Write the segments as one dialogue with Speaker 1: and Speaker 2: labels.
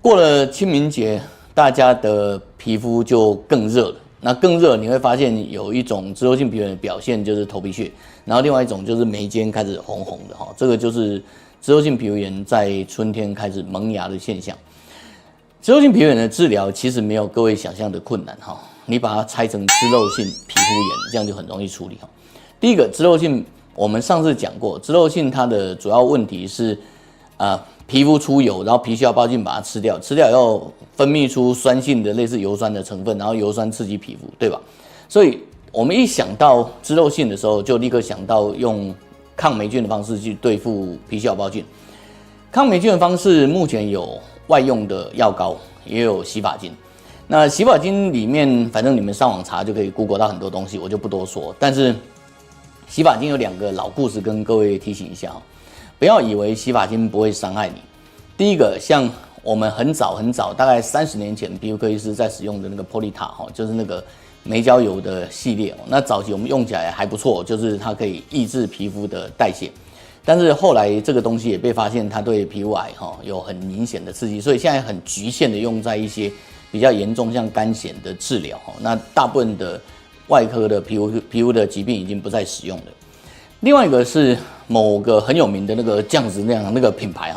Speaker 1: 过了清明节，大家的皮肤就更热了。那更热，你会发现有一种脂漏性皮炎的表现就是头皮屑，然后另外一种就是眉间开始红红的哈，这个就是脂漏性皮肤炎在春天开始萌芽的现象。脂漏性皮肤炎的治疗其实没有各位想象的困难哈，你把它拆成脂漏性皮肤炎，这样就很容易处理哈。第一个脂漏性，我们上次讲过，脂漏性它的主要问题是皮肤出油，然后皮细胞胞菌把它吃掉，吃掉以后分泌出酸性的类似油酸的成分，然后油酸刺激皮肤，对吧？所以我们一想到脂漏性的时候，就立刻想到用抗霉菌的方式去对付皮细胞胞菌。抗霉菌的方式目前有外用的药膏，也有洗发精。那洗发精里面，反正你们上网查就可以 Google 到很多东西，我就不多说。但是洗发精有2个老故事跟各位提醒一下。不要以为洗发精不会伤害你。第一个，像我们很早，大概30年前，皮肤科医师在使用的那个 Polita 就是那个眉胶油的系列。那早期我们用起来还不错，就是它可以抑制皮肤的代谢。但是后来这个东西也被发现它对皮肤癌有很明显的刺激，所以现在很局限的用在一些比较严重像肝癣的治疗。那大部分的外科的皮肤的疾病已经不再使用了。另外一个是某个很有名的那个酱子那个品牌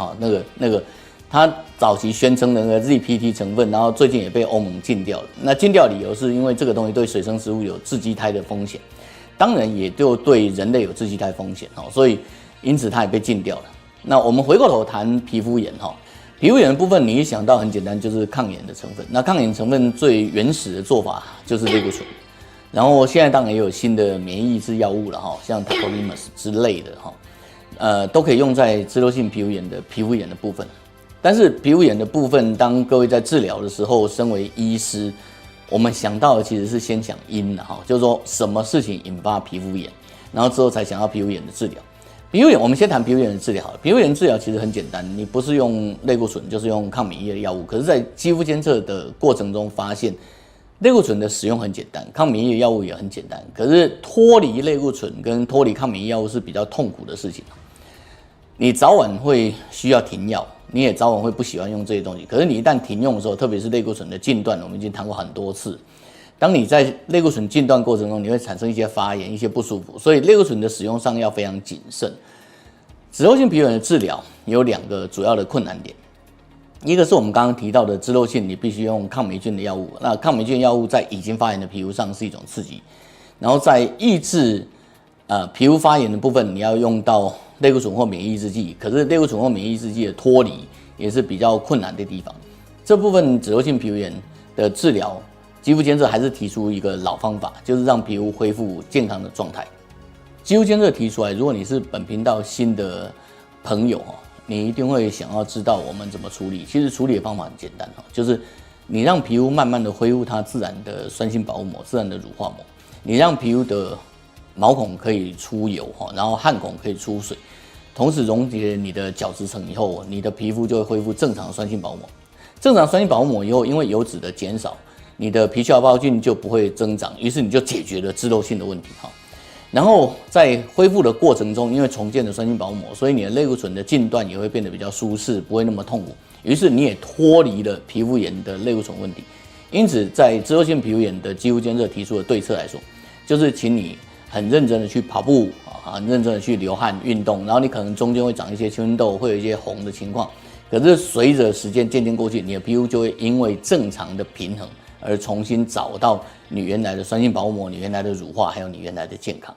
Speaker 1: 那个他早期宣称的那个 ZPT 成分，然后最近也被欧盟禁掉了。那禁掉理由是因为这个东西对水生食物有致畸胎的风险，当然也就对人类有致畸胎风险所以因此它也被禁掉了。那我们回过头谈皮肤炎皮肤炎的部分，你一想到很简单，就是抗炎的成分。那抗炎成分最原始的做法就是类固醇。然后现在当然也有新的免疫抑制药物了像 tacrolimus 之类的都可以用在脂漏性皮肤炎的部分。但是皮肤炎的部分，当各位在治疗的时候，身为医师，我们想到的其实是先想因就是说什么事情引发皮肤炎，然后之后才想到皮肤炎的治疗。皮肤炎，我们先谈皮肤炎的治疗好了。皮肤炎治疗其实很简单，你不是用类固醇，就是用抗免疫的药物。可是，在肌肤监测的过程中发现，类固醇的使用很简单，抗免疫的药物也很简单。可是脱离类固醇跟脱离抗免疫药物是比较痛苦的事情。你早晚会需要停药，你也早晚会不喜欢用这些东西。可是你一旦停用的时候，特别是类固醇的禁断，我们已经谈过很多次。当你在类固醇禁断过程中，你会产生一些发炎、一些不舒服，所以类固醇的使用上要非常谨慎。脂漏性皮肤炎的治疗有2个主要的困难点。一个是我们刚刚提到的脂漏性，你必须用抗霉菌的药物。那抗霉菌药物在已经发炎的皮肤上是一种刺激，然后在抑制皮肤发炎的部分，你要用到类固醇或免疫抑制剂。可是类固醇或免疫抑制剂的脱离也是比较困难的地方。这部分脂漏性皮肤炎的治疗，肌肤监测还是提出一个老方法，就是让皮肤恢复健康的状态。肌肤监测提出来，如果你是本频道新的朋友你一定会想要知道我们怎么处理。其实处理的方法很简单就是你让皮肤慢慢的恢复它自然的酸性保护膜、自然的乳化膜，你让皮肤的毛孔可以出油然后汗孔可以出水，同时溶解你的角质层以后，你的皮肤就会恢复正常的酸性保护膜。正常酸性保护膜以后，因为油脂的减少，你的皮细胞胞菌就不会增长，于是你就解决了脂漏性的问题然后在恢复的过程中，因为重建了酸性保护膜，所以你的类固醇的禁断也会变得比较舒适，不会那么痛苦。于是你也脱离了皮肤炎的类固醇问题。因此，在脂漏性皮肤炎的肌肤监测提出的对策来说，就是请你很认真的去跑步很认真的去流汗运动，然后你可能中间会长一些青春痘，会有一些红的情况。可是随着时间渐渐过去，你的皮肤就会因为正常的平衡而重新找到你原来的酸性保护膜、你原来的乳化，还有你原来的健康。